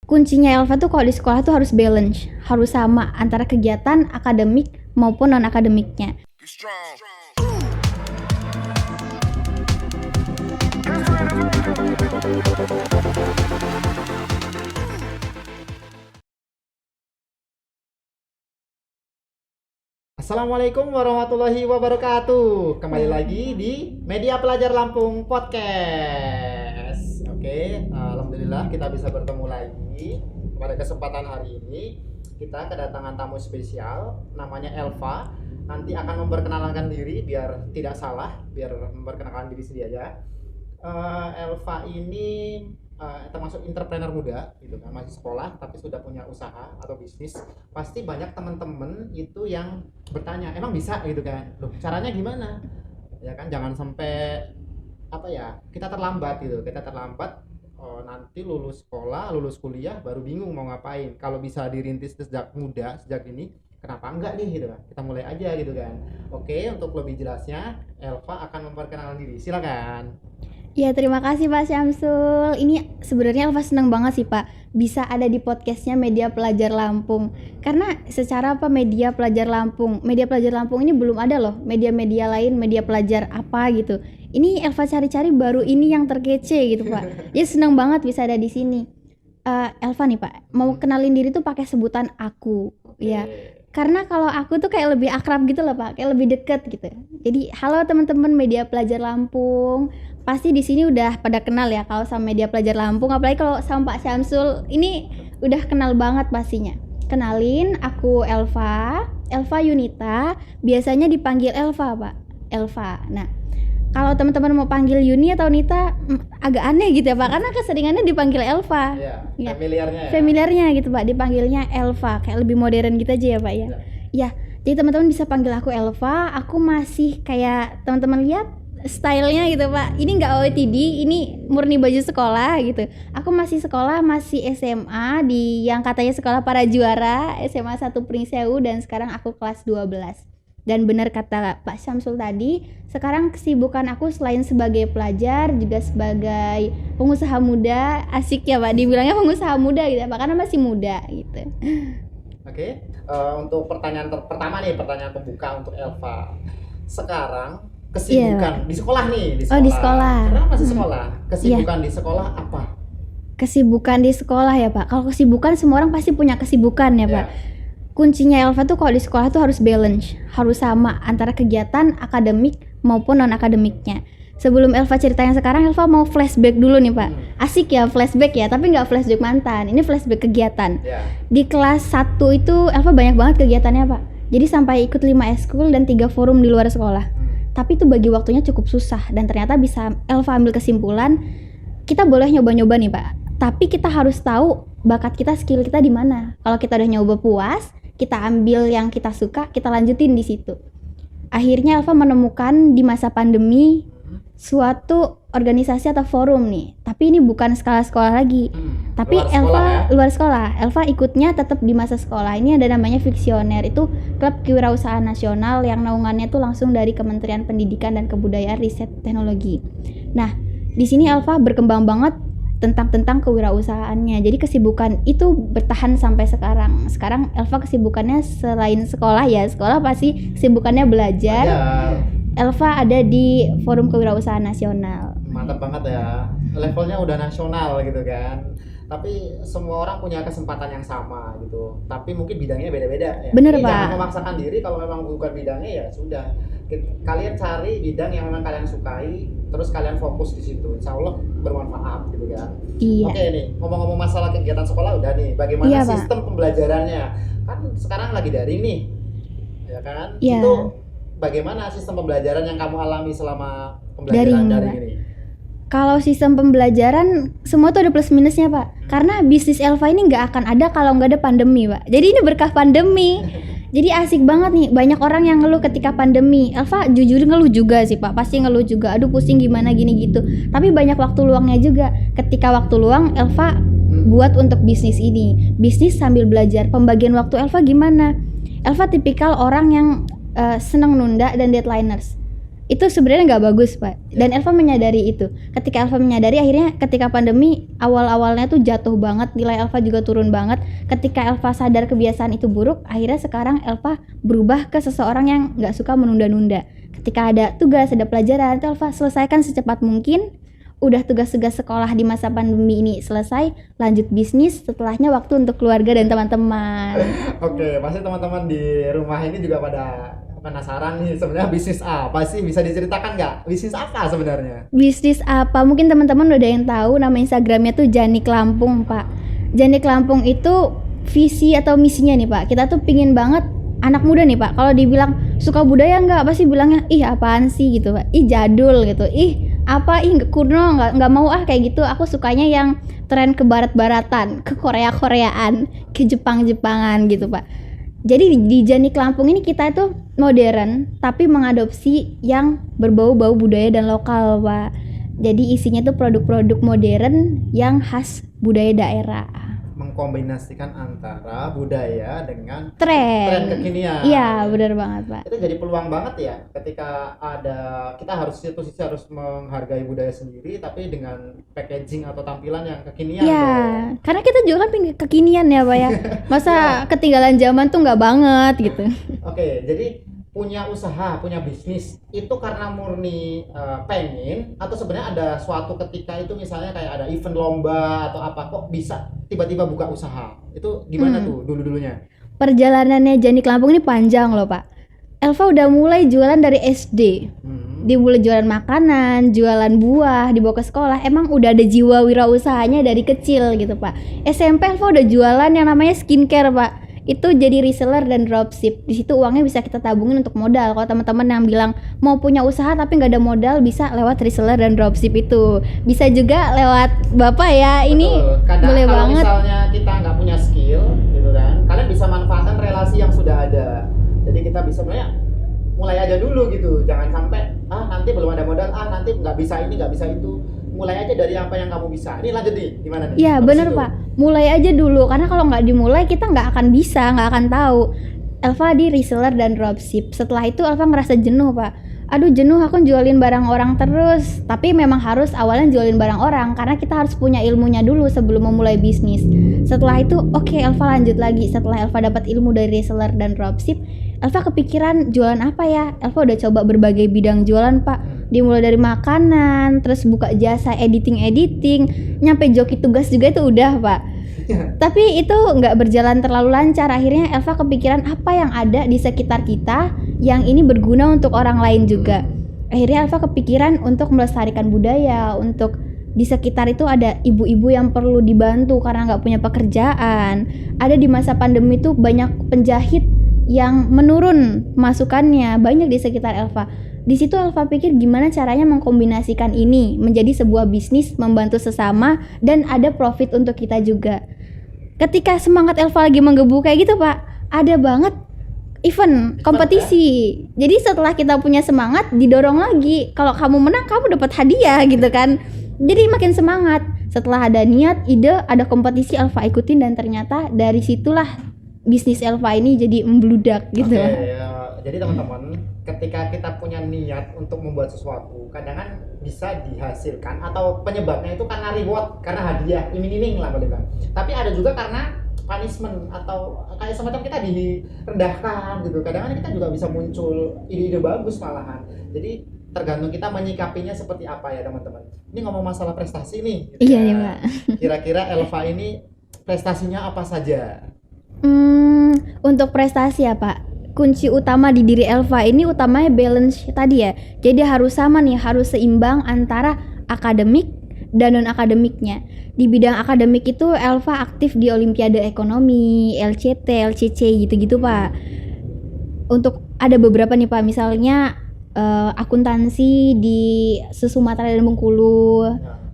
Kuncinya Elva tuh kalau di sekolah tuh harus balance, harus sama antara kegiatan akademik maupun non-akademiknya. Assalamualaikum warahmatullahi wabarakatuh. Kembali lagi di Media Pelajar Lampung Podcast. Oke, alhamdulillah kita bisa bertemu lagi. Pada kesempatan hari ini kita kedatangan tamu spesial namanya Elva. Nanti akan memperkenalkan diri biar tidak salah, biar memperkenalkan diri sendiri aja. Elva ini termasuk entrepreneur muda gitu kan, masih sekolah tapi sudah punya usaha atau bisnis. Pasti banyak teman-teman itu yang bertanya, emang bisa gitu kan, loh caranya gimana ya kan, jangan sampai kita terlambat gitu, nanti lulus sekolah, lulus kuliah baru bingung mau ngapain. Kalau bisa dirintis sejak muda, sejak ini, kenapa enggak nih gitu kan, kita mulai aja gitu kan. Oke, untuk lebih jelasnya Elva akan memperkenalkan diri, silakan. Ya, terima kasih Pak Syamsul. Ini sebenarnya Elva senang banget sih Pak bisa ada di podcastnya Media Pelajar Lampung. Karena secara Media Pelajar Lampung ini belum ada loh media-media lain, media pelajar apa gitu. Ini Elva cari-cari baru ini yang terkece gitu Pak. Ya senang banget bisa ada di sini. Elva nih Pak, mau kenalin diri tuh pakai sebutan aku. Ya. Karena kalau aku tuh kayak lebih akrab gitu loh Pak, kayak lebih deket gitu. Jadi halo teman-teman Media Pelajar Lampung. Pasti di sini udah pada kenal ya kalau sama Media Pelajar Lampung, apalagi kalau sama Pak Syamsul ini udah kenal banget pastinya. Kenalin, aku Elva Yunita, biasanya dipanggil Elva Pak, Elva. Nah, kalau teman-teman mau panggil Yuni atau Nita agak aneh gitu ya Pak, karena keseringannya dipanggil Elva. Ya, familiarnya ya. Familiarnya gitu Pak, dipanggilnya Elva, kayak lebih modern gitu aja ya Pak ya. Ya, jadi teman-teman bisa panggil aku Elva. Aku masih kayak teman-teman lihat stylenya gitu Pak, ini nggak OOTD, ini murni baju sekolah gitu. Aku masih sekolah, masih SMA di yang katanya sekolah para juara, SMA 1 Pringsewu, dan sekarang aku kelas 12. Dan benar kata Pak Syamsul tadi, sekarang kesibukan aku selain sebagai pelajar juga sebagai pengusaha muda. Asik ya Pak, dibilangnya pengusaha muda gitu ya Pak, karena masih muda gitu. Oke, untuk pertanyaan pertama nih, pertanyaan pembuka untuk Elva. Sekarang kesibukan di sekolah nih, di sekolah. Oh, di sekolah. Karena masih sekolah. Kesibukan di sekolah apa? Kesibukan di sekolah ya Pak. Kalau kesibukan semua orang pasti punya kesibukan ya Pak. Kuncinya Elva tuh kalau di sekolah tuh harus balance, harus sama antara kegiatan akademik maupun non-akademiknya. Sebelum Elva cerita yang sekarang, Elva mau flashback dulu nih Pak. Asik ya flashback ya, tapi nggak flashback mantan, ini flashback kegiatan. Di kelas 1 itu Elva banyak banget kegiatannya Pak. Jadi sampai ikut 5 eskul dan 3 forum di luar sekolah. Tapi itu bagi waktunya cukup susah, dan ternyata bisa Elva ambil kesimpulan, kita boleh nyoba-nyoba nih Pak. Tapi kita harus tahu bakat kita, skill kita di mana. Kalau kita udah nyoba puas, kita ambil yang kita suka, kita lanjutin di situ. Akhirnya Elva menemukan di masa pandemi suatu organisasi atau forum nih. Tapi ini bukan skala sekolah lagi. Tapi luar sekolah. Elva ikutnya tetap di masa sekolah. Ini ada namanya Fiksioner. Itu klub kewirausahaan nasional yang naungannya tuh langsung dari Kementerian Pendidikan dan Kebudayaan Riset Teknologi. Nah, di sini Elva berkembang banget tentang kewirausahaannya. Jadi kesibukan itu bertahan sampai sekarang. Sekarang Elva kesibukannya selain sekolah ya, sekolah pasti kesibukannya belajar. Elva ada di Forum Kewirausahaan Nasional. Mantap banget ya. Levelnya udah nasional gitu kan. Tapi semua orang punya kesempatan yang sama gitu. Tapi mungkin bidangnya beda-beda ya. Bener Pak. Jangan memaksakan diri, kalau memang bukan bidangnya ya sudah. Kalian cari bidang yang memang kalian sukai, terus kalian fokus di situ. Insya Allah bermanfaat gitu kan. Iya. Oke nih, ngomong-ngomong masalah kegiatan sekolah udah nih. Bagaimana sistem pembelajarannya? Kan sekarang lagi daring nih, ya kan? Iya. Itu bagaimana sistem pembelajaran yang kamu alami selama pembelajaran daring ini? Kalau sistem pembelajaran semua tuh ada plus minusnya Pak. Karena bisnis Elva ini nggak akan ada kalau nggak ada pandemi Pak. Jadi ini berkah pandemi. Jadi asik banget nih, banyak orang yang ngeluh ketika pandemi. Elva jujur ngeluh juga sih Pak, pasti ngeluh juga. Aduh pusing gimana gini gitu. Tapi banyak waktu luangnya juga. Ketika waktu luang Elva buat untuk bisnis ini. Bisnis sambil belajar. Pembagian waktu Elva gimana? Elva tipikal orang yang seneng nunda dan deadliners. Itu sebenarnya nggak bagus, Pak. Dan Elva menyadari itu. Ketika Elva menyadari, akhirnya ketika pandemi awal-awalnya tuh jatuh banget, nilai Elva juga turun banget. Ketika Elva sadar kebiasaan itu buruk, akhirnya sekarang Elva berubah ke seseorang yang nggak suka menunda-nunda. Ketika ada tugas, ada pelajaran, itu Elva selesaikan secepat mungkin. Udah tugas-tugas sekolah di masa pandemi ini selesai, lanjut bisnis, setelahnya waktu untuk keluarga dan teman-teman. Oke, pasti teman-teman di rumah ini juga pada penasaran nih sebenarnya bisnis apa sih, bisa diceritakan nggak? Bisnis apa sebenarnya? Bisnis apa? Mungkin teman-teman udah yang tahu, nama Instagramnya tuh Janik Lampung, Pak. Janik Lampung itu visi atau misinya nih, Pak. Kita tuh pingin banget anak muda nih, Pak. Kalau dibilang suka budaya nggak, pasti bilangnya ih apaan sih gitu, Pak. Ih jadul gitu. Ih apa, ih kuno, nggak mau kayak gitu. Aku sukanya yang tren ke barat-baratan, ke Korea-Koreaan, ke Jepang-Jepangan gitu, Pak. Jadi di Janik Lampung ini kita itu modern tapi mengadopsi yang berbau-bau budaya dan lokal, Pak. Jadi isinya tuh produk-produk modern yang khas budaya daerah. Mengkombinasikan antara budaya dengan Tren kekinian. Iya, benar banget, Pak. Itu jadi peluang banget ya ketika kita harus sisi harus menghargai budaya sendiri tapi dengan packaging atau tampilan yang kekinian. Iya, karena kita juga kan pengen kekinian ya, Pak ya. Masa ketinggalan zaman tuh nggak banget gitu. Oke, jadi punya usaha, punya bisnis itu karena murni pengen, atau sebenarnya ada suatu ketika itu misalnya kayak ada event lomba atau apa, kok bisa tiba-tiba buka usaha? Itu gimana tuh dulu-dulunya? Perjalanannya Janik Lampung ini panjang loh, Pak. Elva udah mulai jualan dari SD. Dia mulai jualan makanan, jualan buah, dibawa ke sekolah. Emang udah ada jiwa wirausahanya dari kecil gitu, Pak. SMP Elva udah jualan yang namanya skincare, Pak. Itu jadi reseller dan dropship. Di situ uangnya bisa kita tabungin untuk modal. Kalau teman-teman yang bilang mau punya usaha tapi nggak ada modal, bisa lewat reseller dan dropship itu. Bisa juga lewat Bapak ya. Ini kadang boleh kalau banget. Misalnya kita nggak punya skill gitu kan, kalian bisa manfaatkan relasi yang sudah ada. Jadi kita bisa sebenarnya mulai aja dulu gitu. Jangan sampai nanti belum ada modal, nanti nggak bisa ini, nggak bisa itu. Mulai aja dari apa yang kamu bisa. Ini lanjut nih, gimana nih? Iya bener Pak, mulai aja dulu. Karena kalau nggak dimulai kita nggak akan bisa, nggak akan tahu. Elva di reseller dan dropship. Setelah itu Elva ngerasa jenuh, Pak. Aduh jenuh, aku jualin barang orang terus. Tapi memang harus awalnya jualin barang orang, karena kita harus punya ilmunya dulu sebelum memulai bisnis. Setelah itu oke, Elva lanjut lagi. Setelah Elva dapat ilmu dari reseller dan dropship, Elva kepikiran jualan apa ya. Elva udah coba berbagai bidang jualan, Pak. Dimulai dari makanan, terus buka jasa editing, nyampe joki tugas juga itu udah, Pak. Tapi itu nggak berjalan terlalu lancar. Akhirnya Elva kepikiran apa yang ada di sekitar kita yang ini berguna untuk orang lain juga. Akhirnya Elva kepikiran untuk melestarikan budaya, untuk di sekitar itu ada ibu-ibu yang perlu dibantu karena nggak punya pekerjaan. Ada di masa pandemi itu banyak penjahit yang menurun masukannya, banyak di sekitar Elva. Di situ Elva pikir gimana caranya mengkombinasikan ini menjadi sebuah bisnis, membantu sesama dan ada profit untuk kita juga. Ketika semangat Elva lagi menggebu kayak gitu, Pak, ada banget event kompetisi. Jadi setelah kita punya semangat, didorong lagi. Kalau kamu menang, kamu dapat hadiah gitu kan. Jadi makin semangat. Setelah ada niat, ide, ada kompetisi, Elva ikutin dan ternyata dari situlah bisnis Elva ini jadi membludak gitu. Jadi teman-teman, ketika kita punya niat untuk membuat sesuatu, kadang kan bisa dihasilkan atau penyebabnya itu karena reward, karena hadiah, iming-iming lah boleh bang. Tapi ada juga karena punishment atau kayak semacam kita direndahkan gitu. Kadang kan kita juga bisa muncul ide-ide bagus malahan. Jadi tergantung kita menyikapinya seperti apa ya teman-teman. Ini ngomong masalah prestasi nih. Gitu iya ya, Pak. Kira-kira Elva ini prestasinya apa saja? Untuk prestasi ya Pak, kunci utama di diri Elva ini utamanya balance tadi ya. Jadi harus sama nih, harus seimbang antara akademik dan non akademiknya. Di bidang akademik itu Elva aktif di Olimpiade Ekonomi, LCT, LCC gitu-gitu Pak. Untuk ada beberapa nih Pak, misalnya akuntansi di Sumatera dan Bengkulu,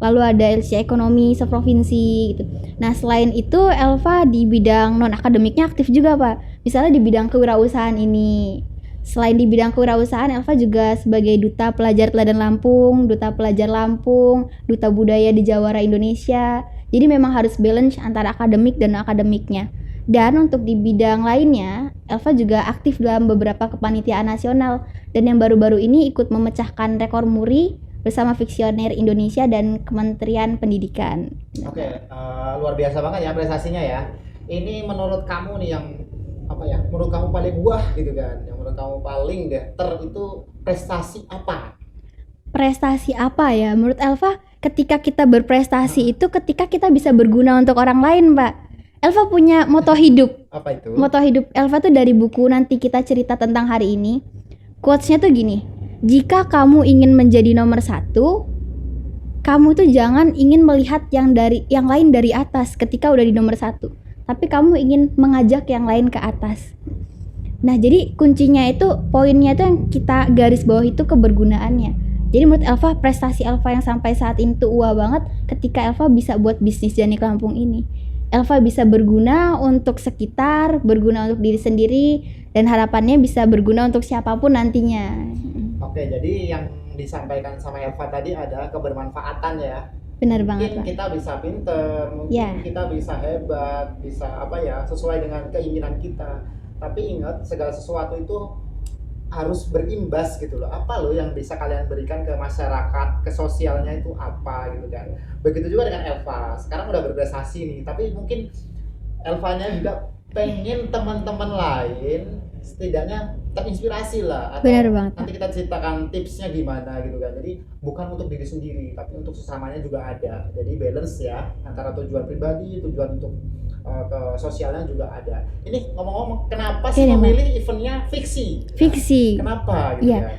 lalu ada LC Ekonomi seprovinsi gitu. Nah selain itu Elva di bidang non akademiknya aktif juga Pak. Misalnya di bidang kewirausahaan ini. Selain di bidang kewirausahaan, Elva juga sebagai duta pelajar teladan Lampung, duta pelajar Lampung, duta budaya di Jawara Indonesia. Jadi memang harus balance antara akademik dan non akademiknya. Dan untuk di bidang lainnya, Elva juga aktif dalam beberapa kepanitiaan nasional dan yang baru-baru ini ikut memecahkan rekor muri bersama Fiksioner Indonesia dan Kementerian Pendidikan. Oke, luar biasa banget ya prestasinya ya. Ini menurut kamu nih yang apa ya? Menurut kamu paling wah gitu kan? Yang menurut kamu paling deh itu prestasi apa? Prestasi apa ya? Menurut Elva, ketika kita berprestasi itu ketika kita bisa berguna untuk orang lain, Pak. Elva punya moto hidup. Apa itu? Moto hidup Elva tuh dari buku Nanti Kita Cerita Tentang Hari Ini. Quotes-nya tuh gini, jika kamu ingin menjadi nomor 1, kamu tuh jangan ingin melihat yang lain dari atas ketika udah di nomor 1, tapi kamu ingin mengajak yang lain ke atas. Nah, jadi kuncinya itu, poinnya itu yang kita garis bawah itu kebergunaannya. Jadi menurut Elva, prestasi Elva yang sampai saat ini tuh wah banget ketika Elva bisa buat bisnis Janik Lampung ini. Elva bisa berguna untuk sekitar, berguna untuk diri sendiri, dan harapannya bisa berguna untuk siapapun nantinya. Oke, jadi yang disampaikan sama Elva tadi ada kebermanfaatan ya. Benar banget, Mungkin Pak. kita bisa pinter, mungkin Ya. kita bisa hebat, bisa apa ya, sesuai dengan keinginan kita. Tapi ingat, segala sesuatu itu harus berimbas gitu loh. Apa loh yang bisa kalian berikan ke masyarakat, ke sosialnya itu apa gitu kan. Begitu juga dengan Elva. Sekarang udah berprestasi nih, tapi mungkin Elvanya juga pengen teman-teman lain setidaknya terinspirasi lah, atau Benar banget, Pak. nanti kita ceritakan tipsnya gimana gitu kan. Jadi bukan untuk diri sendiri tapi untuk sesamanya juga ada. Jadi balance ya antara tujuan pribadi, tujuan untuk ke sosialnya juga ada. Ini ngomong-ngomong, kenapa sih Oke, Mbak. memilih eventnya fiksi? Fiksi. Kenapa gitu Iya. ya?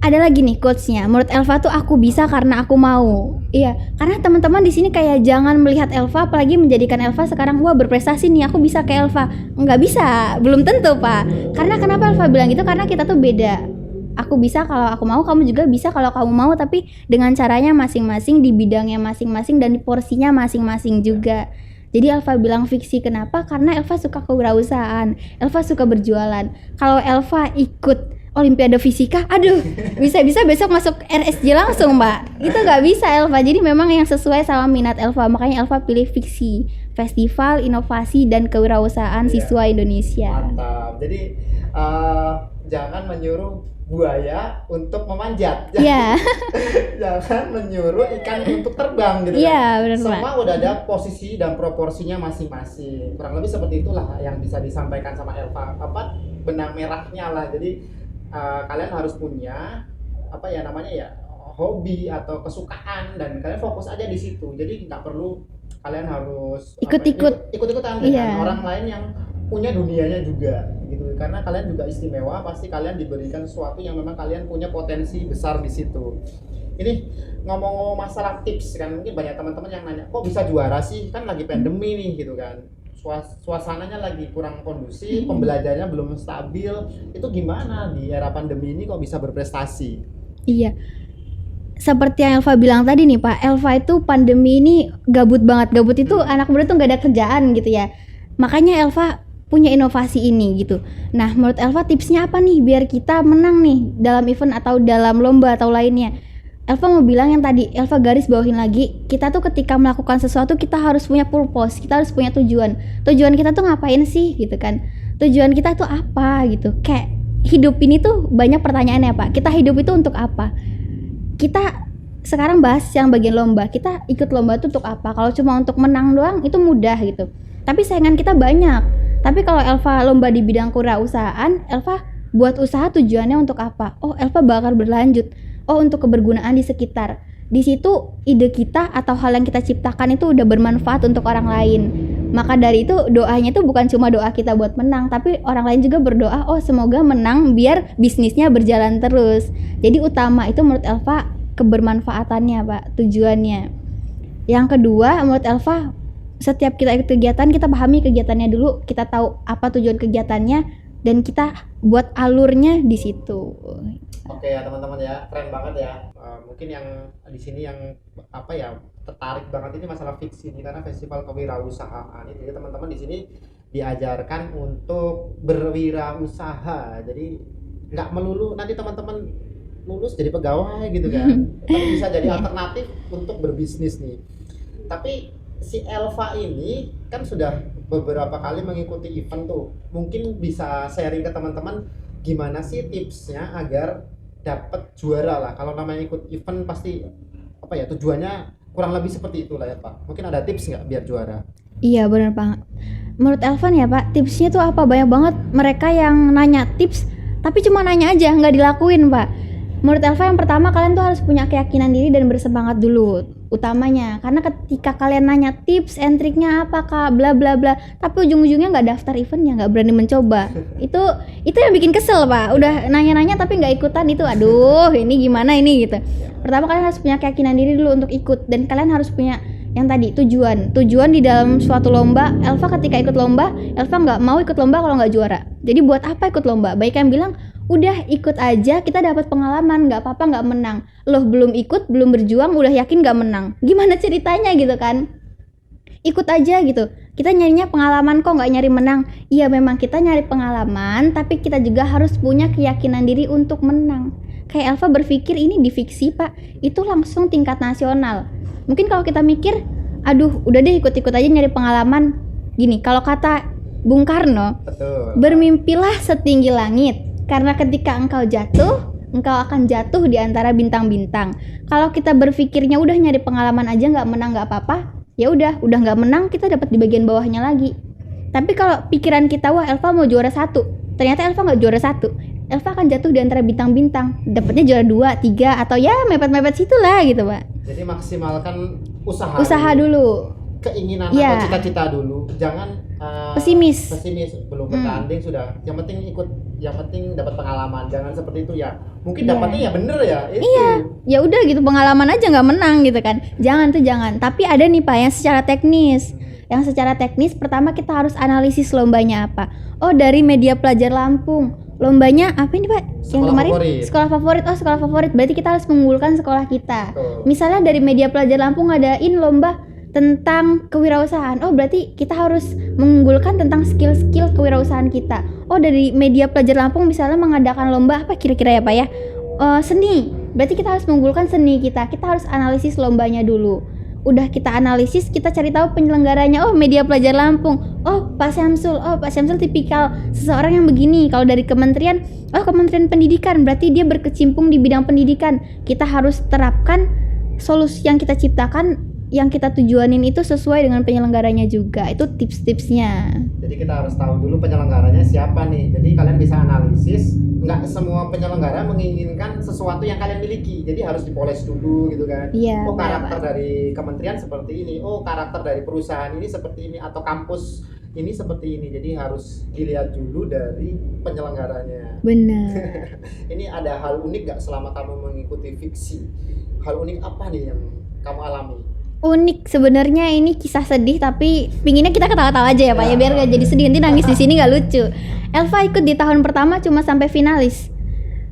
Ada lagi nih quotes-nya. Menurut Elva tuh aku bisa karena aku mau. Iya, karena teman-teman di sini kayak jangan melihat Elva, apalagi menjadikan Elva sekarang wah berprestasi nih, aku bisa kayak Elva. Nggak bisa, belum tentu, Pak. Karena kenapa Elva bilang gitu? Karena kita tuh beda. Aku bisa kalau aku mau, kamu juga bisa kalau kamu mau, tapi dengan caranya masing-masing, di bidangnya masing-masing, dan di porsinya masing-masing juga. Jadi Elva bilang fiksi, kenapa? Karena Elva suka kewirausahaan, Elva suka berjualan. Kalau Elva ikut Olimpiade Fisika, aduh, bisa-bisa besok masuk RSJ langsung, Mbak. Itu nggak bisa Elva. Jadi memang yang sesuai sama minat Elva, makanya Elva pilih fiksi, Festival Inovasi dan Kewirausahaan Iya. Siswa Indonesia. Mantap. Jadi jangan menyuruh buaya untuk memanjat. Iya, Jangan menyuruh ikan untuk terbang gitu iya kan. benar, Pak. Semua udah ada posisi dan proporsinya masing-masing. Kurang lebih seperti itulah yang bisa disampaikan sama Elva. Apa benang merahnya lah. Jadi kalian harus punya apa ya namanya ya, hobi atau kesukaan, dan kalian fokus aja di situ. Jadi nggak perlu kalian harus ikut-ikutan dengan Iya. orang lain yang punya dunianya juga gitu, karena kalian juga istimewa, pasti kalian diberikan sesuatu yang memang kalian punya potensi besar di situ. Ini ngomong-ngomong masalah tips kan, mungkin banyak teman-teman yang nanya, kok bisa juara sih, kan lagi pandemi nih gitu kan, suasananya lagi kurang kondusif, pembelajarannya belum stabil, itu gimana di era pandemi ini kok bisa berprestasi? Iya. Seperti yang Elva bilang tadi nih, Pak, Elva itu pandemi ini gabut banget. Gabut itu anak muda tuh gak ada kerjaan gitu ya. Makanya Elva punya inovasi ini gitu. Nah, menurut Elva tipsnya apa nih biar kita menang nih dalam event atau dalam lomba atau lainnya? Elva mau bilang yang tadi, Elva garis bawahin lagi, kita tuh ketika melakukan sesuatu kita harus punya purpose, kita harus punya tujuan. Tujuan kita tuh ngapain sih gitu kan? Tujuan kita tuh apa gitu? Kayak hidup ini tuh banyak pertanyaannya, Pak. Kita hidup itu untuk apa? Kita sekarang bahas yang bagian lomba. Kita ikut lomba itu untuk apa? Kalau cuma untuk menang doang itu mudah gitu. Tapi saingan kita banyak. Tapi kalau Elva lomba di bidang kewirausahaan, Elva buat usaha tujuannya untuk apa? Oh, Elva bakal berlanjut. Oh, untuk kebergunaan di sekitar. Di situ ide kita atau hal yang kita ciptakan itu udah bermanfaat untuk orang lain. Maka dari itu doanya itu bukan cuma doa kita buat menang, tapi orang lain juga berdoa, oh semoga menang biar bisnisnya berjalan terus. Jadi utama itu menurut Elva kebermanfaatannya, Pak, tujuannya. Yang kedua, menurut Elva, setiap kita ikut kegiatan, kita pahami kegiatannya dulu, kita tahu apa tujuan kegiatannya, dan kita buat alurnya di situ. Oke ya teman-teman ya, keren banget ya. Mungkin yang di sini yang apa ya tertarik banget ini masalah fiksi ini, karena festival kewirausahaan itu ya teman-teman di sini diajarkan untuk berwirausaha. Jadi nggak melulu nanti teman-teman lulus jadi pegawai gitu kan, tapi bisa jadi alternatif untuk berbisnis nih. Tapi si Elva ini kan sudah beberapa kali mengikuti event tuh. Mungkin bisa sharing ke teman-teman gimana sih tipsnya agar dapat juara lah. Kalau namanya ikut event pasti apa ya, tujuannya kurang lebih seperti itulah ya Pak. Mungkin ada tips nggak biar juara? Iya benar Pak. Menurut Elvan ya Pak, tipsnya tuh apa? Banyak banget mereka yang nanya tips, tapi cuma nanya aja, nggak dilakuin Pak. Menurut Elva yang pertama kalian tuh harus punya keyakinan diri dan bersemangat dulu utamanya, karena ketika kalian nanya tips and triknya apa kak bla bla bla tapi ujung-ujungnya nggak daftar eventnya, nggak berani mencoba, itu yang bikin kesel Pak. Udah nanya-nanya tapi nggak ikutan, itu aduh ini gimana ini gitu. Pertama kalian harus punya keyakinan diri dulu untuk ikut, dan kalian harus punya yang tadi tujuan di dalam suatu lomba. Elva ketika ikut lomba, Elva nggak mau ikut lomba kalau nggak juara. Jadi buat apa ikut lomba? Baik yang bilang udah ikut aja, kita dapat pengalaman, nggak apa-apa nggak menang. Loh belum ikut, belum berjuang, udah yakin nggak menang. Gimana ceritanya gitu kan? Ikut aja gitu. Kita nyarinya pengalaman kok, nggak nyari menang. Iya memang kita nyari pengalaman, tapi kita juga harus punya keyakinan diri untuk menang. Kayak Elva berpikir ini di fiksi Pak, itu langsung tingkat nasional. Mungkin kalau kita mikir, aduh udah deh ikut-ikut aja nyari pengalaman. Gini, kalau kata Bung Karno, betul, bermimpilah setinggi langit. Karena ketika engkau jatuh, engkau akan jatuh di antara bintang-bintang. Kalau kita berpikirnya udah nyari pengalaman aja, nggak menang nggak apa-apa, ya udah nggak menang kita dapat di bagian bawahnya lagi. Tapi kalau pikiran kita wah Elva mau juara 1, ternyata Elva nggak juara 1, Elva akan jatuh di antara bintang-bintang, dapatnya juara 2, 3 atau ya mepet-mepet situlah gitu Pak. Jadi maksimalkan usaha dulu. Keinginan ya. atau cita-cita dulu, jangan pesimis belum bertanding sudah yang penting ikut, yang penting dapat pengalaman, jangan seperti itu ya. Mungkin dapatnya ya bener ya itu. Ya udah gitu, pengalaman aja nggak menang gitu kan, jangan. Tapi ada nih Pak yang secara teknis, pertama kita harus analisis lombanya apa. Oh dari Media Pelajar Lampung, lombanya apa ini Pak? Yang kemarin favorit. Sekolah favorit, berarti kita harus mengunggulkan sekolah kita. Betul. Misalnya dari Media Pelajar Lampung ngadain lomba tentang kewirausahaan, oh berarti kita harus mengunggulkan tentang skill-skill kewirausahaan kita. Oh dari Media Pelajar Lampung misalnya mengadakan lomba apa kira-kira ya Pak ya, seni, berarti kita harus mengunggulkan seni kita harus analisis lombanya dulu. Udah kita analisis, kita cari tahu penyelenggaranya. Oh Media Pelajar Lampung, oh Pak Syamsul tipikal seseorang yang begini. Kalau dari kementerian, oh Kementerian Pendidikan, berarti dia berkecimpung di bidang pendidikan. Kita harus terapkan solusi yang kita ciptakan, yang kita tujuanin itu sesuai dengan penyelenggaranya juga. Itu tips-tipsnya. Jadi kita harus tahu dulu penyelenggaranya siapa nih. Jadi kalian bisa analisis, nggak semua penyelenggara menginginkan sesuatu yang kalian miliki. Jadi harus dipoles dulu gitu kan. Iya, oh karakter dari kementerian seperti ini, oh karakter dari perusahaan ini seperti ini, atau kampus ini seperti ini. Jadi harus dilihat dulu dari penyelenggaranya. Benar. Ini ada hal unik nggak selama kamu mengikuti fiksi? Hal unik apa nih yang kamu alami? Unik sebenarnya, ini kisah sedih tapi pinginnya kita ketawa-tawa aja ya Pak ya, biar gak jadi sedih, nanti nangis di sini gak lucu. Elva ikut di tahun pertama cuma sampai finalis.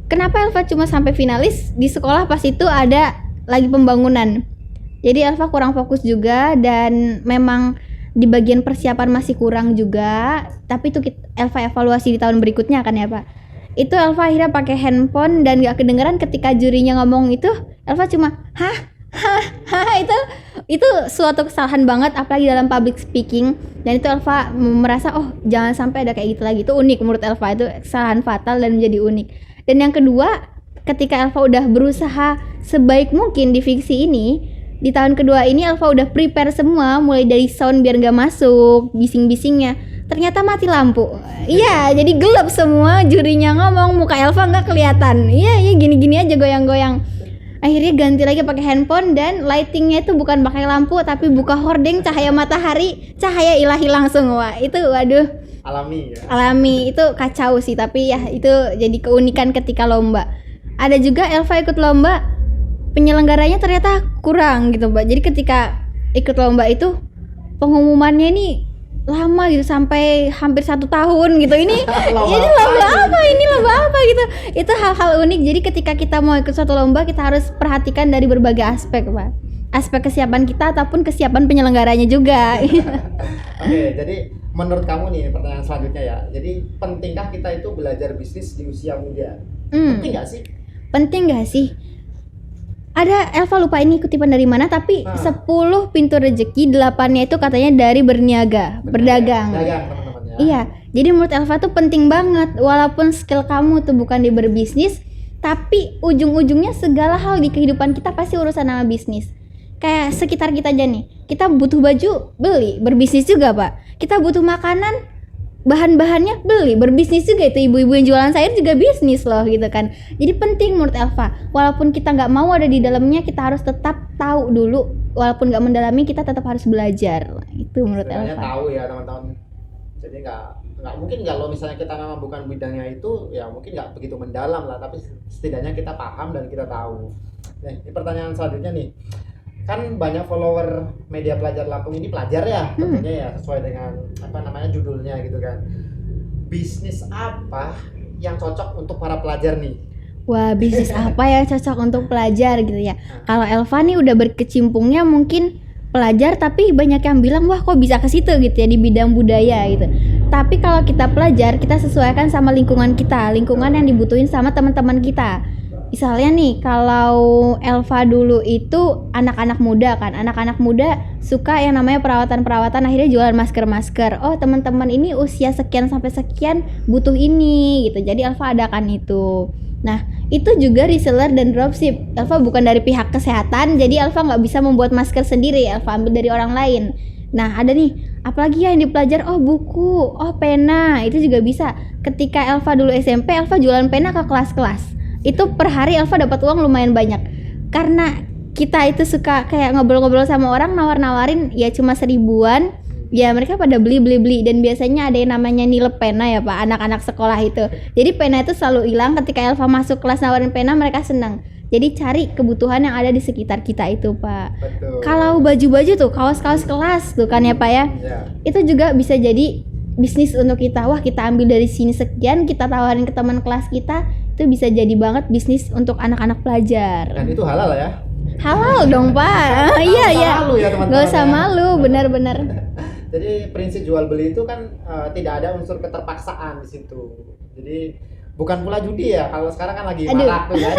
Kenapa Elva cuma sampai finalis? Di sekolah pas itu ada lagi pembangunan, jadi Elva kurang fokus juga, dan memang di bagian persiapan masih kurang juga. Tapi itu Elva evaluasi di tahun berikutnya kan ya Pak. Itu Elva akhirnya pakai handphone dan gak kedengeran ketika jurinya ngomong itu. Elva cuma itu suatu kesalahan banget, apalagi dalam public speaking. Dan itu Elva merasa oh jangan sampai ada kayak gitu lagi. Itu unik menurut Elva, itu kesalahan fatal dan menjadi unik. Dan yang kedua, ketika Elva udah berusaha sebaik mungkin di fiksi ini, di tahun kedua ini Elva udah prepare semua, mulai dari sound biar gak masuk, bising-bisingnya, ternyata mati lampu. Iya, jadi gelap semua, jurinya ngomong, muka Elva nggak kelihatan. Iya gini-gini aja goyang-goyang. Akhirnya ganti lagi pakai handphone, dan lightingnya itu bukan pakai lampu tapi buka hordeng cahaya matahari, cahaya ilahi langsung. Wah itu waduh, alami. Itu kacau sih, tapi ya itu jadi keunikan ketika lomba. Ada juga Elva ikut lomba, penyelenggaranya ternyata kurang gitu Mbak. Jadi ketika ikut lomba itu pengumumannya ini lama gitu, sampai hampir 1 tahun gitu. Ini lomba apa gitu. Itu hal-hal unik. Jadi ketika kita mau ikut suatu lomba, kita harus perhatikan dari berbagai aspek Pak. Aspek kesiapan kita ataupun kesiapan penyelenggaranya juga. Oke, jadi menurut kamu nih pertanyaan selanjutnya ya. Jadi pentingkah kita itu belajar bisnis di usia muda? Penting nggak sih? Penting nggak sih? Ada Elva lupa ini kutipan dari mana, tapi 10 pintu rezeki, 8-nya itu katanya dari berniaga, berdagang. Dagang teman-teman ya. Iya, jadi menurut Elva tuh penting banget, walaupun skill kamu tuh bukan di berbisnis, tapi ujung-ujungnya segala hal di kehidupan kita pasti urusan sama bisnis. Kayak sekitar kita aja nih, kita butuh baju, beli, berbisnis juga Pak. Kita butuh makanan, bahan-bahannya beli, berbisnis juga. Itu ibu-ibu yang jualan sayur juga bisnis loh gitu kan. Jadi penting menurut Elva, walaupun kita nggak mau ada di dalamnya, kita harus tetap tahu dulu. Walaupun nggak mendalami, kita tetap harus belajar. Itu menurut Sebenarnya Elva. tahu ya teman-teman. Jadi nggak mungkin kalau misalnya kita memang bukan bidangnya itu, ya mungkin nggak begitu mendalam lah. Tapi setidaknya kita paham dan kita tahu. Nah, ini pertanyaan selanjutnya nih. Kan banyak follower Media Pelajar Lampung ini pelajar ya, tentunya ya sesuai dengan apa namanya judulnya gitu kan. Bisnis apa yang cocok untuk para pelajar nih? Wah, bisnis apa yang cocok untuk pelajar gitu ya. Kalau Elva nih udah berkecimpungnya mungkin pelajar, tapi banyak yang bilang wah kok bisa ke situ gitu ya di bidang budaya gitu. Tapi kalau kita pelajar, kita sesuaikan sama lingkungan kita, lingkungan yang dibutuhin sama teman-teman kita. Misalnya nih, kalau Elva dulu itu anak-anak muda kan, anak-anak muda suka yang namanya perawatan-perawatan, akhirnya jualan masker-masker. Oh, teman-teman ini usia sekian sampai sekian butuh ini gitu. Jadi Elva adakan itu. Nah, itu juga reseller dan dropship. Elva bukan dari pihak kesehatan, jadi Elva nggak bisa membuat masker sendiri. Elva ambil dari orang lain. Nah, ada nih, apalagi yang dipelajar, oh buku, oh pena, itu juga bisa. Ketika Elva dulu SMP, Elva jualan pena ke kelas-kelas. Itu per hari Elva dapat uang lumayan banyak. Karena kita itu suka kayak ngobrol-ngobrol sama orang, nawar-nawarin ya cuma 1000-an. Ya mereka pada beli dan biasanya ada yang namanya nilep pena ya Pak, anak-anak sekolah itu. Jadi pena itu selalu hilang, ketika Elva masuk kelas nawarin pena mereka senang. Jadi cari kebutuhan yang ada di sekitar kita itu Pak. Betul. Kalau baju-baju tuh, kaos-kaus kelas tuh kan ya Pak ya. Itu juga bisa jadi bisnis untuk kita. Wah, kita ambil dari sini sekian, kita tawarin ke teman kelas kita, itu bisa jadi banget bisnis untuk anak-anak pelajar. Dan itu halal ya? Halal dong Pak. Iya ya. Malu ya teman-teman. Gak usah ya. malu, benar-benar. Jadi prinsip jual beli itu kan tidak ada unsur keterpaksaan di situ. Jadi bukan pula judi ya. Kalau sekarang kan lagi marak tuh kan.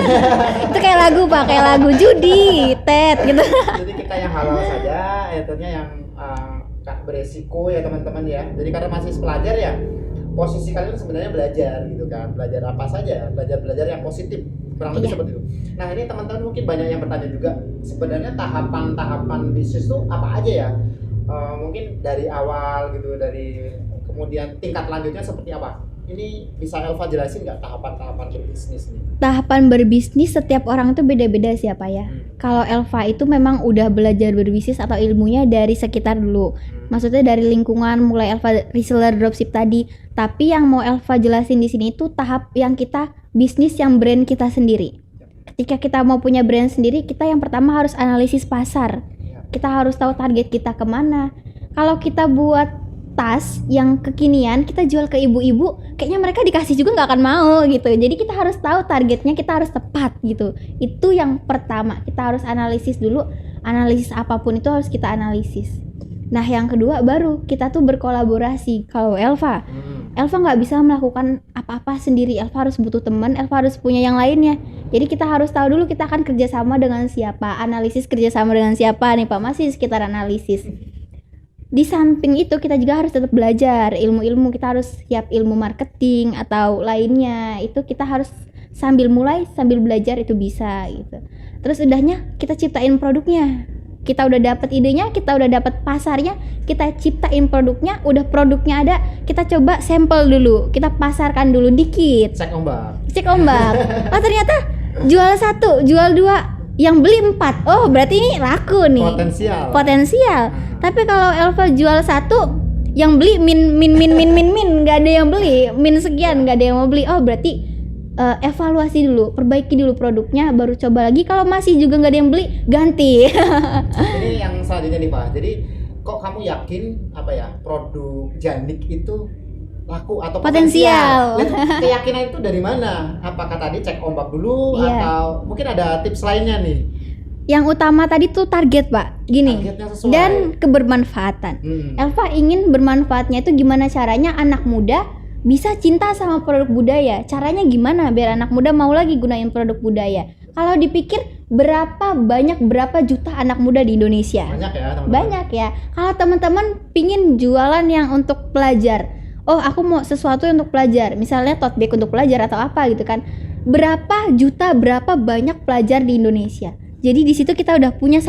Itu kayak lagu Pak, kayak lagu judi, tet gitu. Jadi kita yang halal saja, tentunya yang beresiko ya teman-teman ya. Jadi karena masih pelajar ya, posisi kalian sebenarnya belajar gitu kan. Belajar apa saja, belajar yang positif. Kurang lebih seperti itu. Nah, ini teman-teman mungkin banyak yang bertanya juga, sebenarnya tahapan-tahapan bisnis itu apa aja ya? Mungkin dari awal gitu, dari kemudian tingkat lanjutnya seperti apa? Ini bisa Elva jelasin nggak tahapan-tahapan berbisnis nih? Tahapan berbisnis setiap orang itu beda-beda siapa ya. Kalau Elva itu memang udah belajar berbisnis atau ilmunya dari sekitar dulu. Maksudnya dari lingkungan, mulai Elva reseller dropship tadi. Tapi yang mau Elva jelasin di sini itu tahap yang kita bisnis yang brand kita sendiri. Ketika kita mau punya brand sendiri, kita yang pertama harus analisis pasar. Kita harus tahu target kita kemana. Kalau kita buat tas yang kekinian, kita jual ke ibu-ibu, kayaknya mereka dikasih juga nggak akan mau gitu. Jadi kita harus tahu targetnya, kita harus tepat gitu. Itu yang pertama, kita harus analisis dulu. Analisis apapun itu harus kita analisis. Nah, yang kedua baru kita tuh berkolaborasi. Kalau Elva nggak bisa melakukan apa-apa sendiri. Elva harus butuh teman, Elva harus punya yang lainnya. Jadi kita harus tahu dulu kita akan kerjasama dengan siapa. Analisis kerjasama dengan siapa nih Pak, masih sekitar analisis. Di samping itu kita juga harus tetap belajar ilmu-ilmu. Kita harus siap ilmu marketing atau lainnya. Itu kita harus sambil mulai, sambil belajar itu bisa gitu. Terus udahnya kita ciptain produknya. Kita udah dapat idenya, kita udah dapat pasarnya, kita ciptain produknya, udah produknya ada, kita coba sampel dulu, kita pasarkan dulu dikit. Cek ombak. Oh ternyata jual 1, jual 2, yang beli 4. Oh berarti ini laku nih. Potensial. Tapi kalau Elva jual 1, yang beli min, nggak ada yang beli, min sekian, nggak ada yang mau beli. Oh berarti evaluasi dulu, perbaiki dulu produknya, baru coba lagi. Kalau masih juga nggak ada yang beli, ganti. Ini yang selanjutnya nih Pak. Jadi kok kamu yakin apa ya produk Janik itu laku atau potensial? Keyakinan itu dari mana? Apakah tadi cek ombak dulu atau mungkin ada tips lainnya nih? Yang utama tadi tuh target Pak, gini, dan kebermanfaatan. Elva ingin bermanfaatnya itu gimana caranya anak muda bisa cinta sama produk budaya. Caranya gimana biar anak muda mau lagi gunain produk budaya? Kalau dipikir berapa juta anak muda di Indonesia? Banyak ya teman-teman. Banyak ya. Kalau teman-teman pingin jualan yang untuk pelajar, oh aku mau sesuatu untuk pelajar, misalnya tote bag untuk pelajar atau apa gitu kan, berapa banyak pelajar di Indonesia. Jadi di situ kita udah punya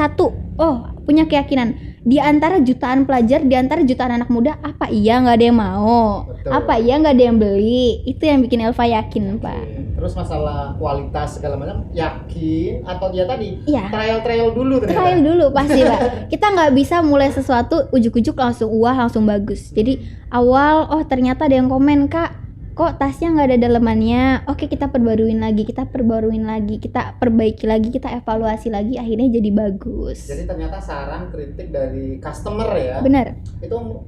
punya keyakinan di antara jutaan pelajar, di antara jutaan anak muda, apa iya nggak ada yang mau? Betul. Apa iya nggak ada yang beli? Itu yang bikin Elva yakin, Pak. Terus masalah kualitas segala macam yakin atau ya tadi Iya. trial dulu ternyata. Trial dulu pasti, Pak. Kita nggak bisa mulai sesuatu ujuk-ujuk langsung langsung bagus. Jadi awal ternyata ada yang komen, Kak, kok tasnya nggak ada dalemannya. Oke, kita perbaruin lagi, kita perbaiki lagi, kita evaluasi lagi, akhirnya jadi bagus. Jadi ternyata saran kritik dari customer ya. Benar. Itu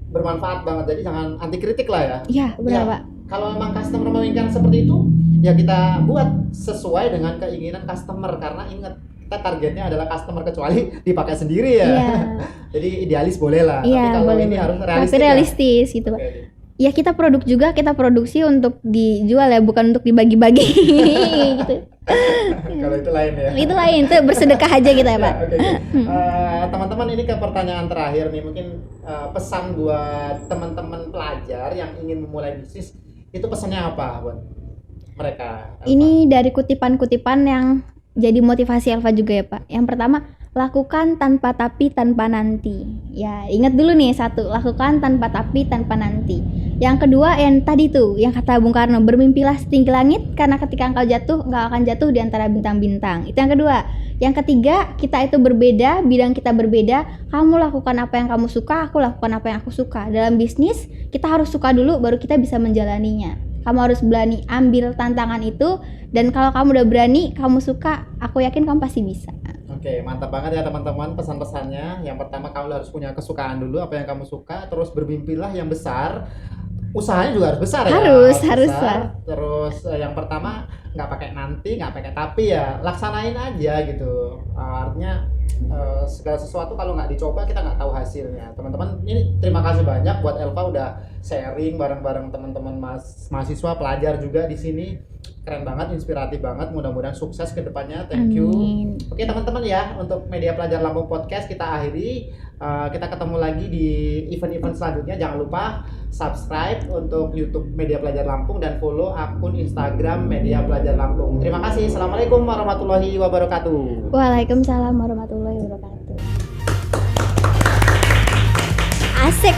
bermanfaat banget. Jadi jangan anti kritik lah ya. Iya, benar, Ya, Pak. kalau memang customer menginginkan seperti itu, ya kita buat sesuai dengan keinginan customer, karena ingat kita targetnya adalah customer, kecuali dipakai sendiri ya. Iya. Jadi idealis boleh lah, Iya, tapi kalau boleh, ini boleh. harus Tapi realistis. realistis gitu, Pak. Oke. Ya kita kita produksi untuk dijual ya, bukan untuk dibagi-bagi gitu. Kalau itu lain ya. Itu lain, itu bersedekah aja kita ya, Pak. Ya, oke. Teman-teman, ini ke pertanyaan terakhir nih, mungkin pesan buat teman-teman pelajar yang ingin memulai bisnis, itu pesannya apa buat mereka? Elva? Ini dari kutipan-kutipan yang jadi motivasi Elva juga ya, Pak. Yang pertama, lakukan tanpa tapi tanpa nanti. Ya, ingat dulu nih, satu, lakukan tanpa tapi tanpa nanti. Yang kedua, yang tadi tuh, yang kata Bung Karno, bermimpilah setinggi langit, karena ketika engkau jatuh, engkau akan jatuh di antara bintang-bintang. Itu yang kedua. Yang ketiga, kita itu berbeda, bidang kita berbeda. Kamu lakukan apa yang kamu suka, aku lakukan apa yang aku suka. Dalam bisnis, kita harus suka dulu, baru kita bisa menjalaninya. Kamu harus berani ambil tantangan itu, dan kalau kamu udah berani, kamu suka, aku yakin kamu pasti bisa. Oke, mantap banget ya teman-teman pesan-pesannya. Yang pertama, kamu harus punya kesukaan dulu, apa yang kamu suka, terus bermimpilah yang besar. Usahanya juga harus besar ya. Harus besar. Terus yang pertama, nggak pakai nanti, nggak pakai tapi ya, laksanain aja gitu. Artinya segala sesuatu kalau nggak dicoba kita nggak tahu hasilnya. Teman-teman, ini terima kasih banyak buat Elva udah sharing bareng-bareng teman-teman mahasiswa pelajar juga di sini. Keren banget, inspiratif banget. Mudah-mudahan sukses ke depannya. Thank you. Amin. Oke teman-teman ya, untuk Media Pelajar Lampung Podcast kita akhiri. Kita ketemu lagi di event-event selanjutnya. Jangan lupa subscribe untuk YouTube Media Pelajar Lampung dan follow akun Instagram Media Pelajar Lampung. Terima kasih. Assalamualaikum warahmatullahi wabarakatuh. Waalaikumsalam warahmatullahi wabarakatuh. Asik.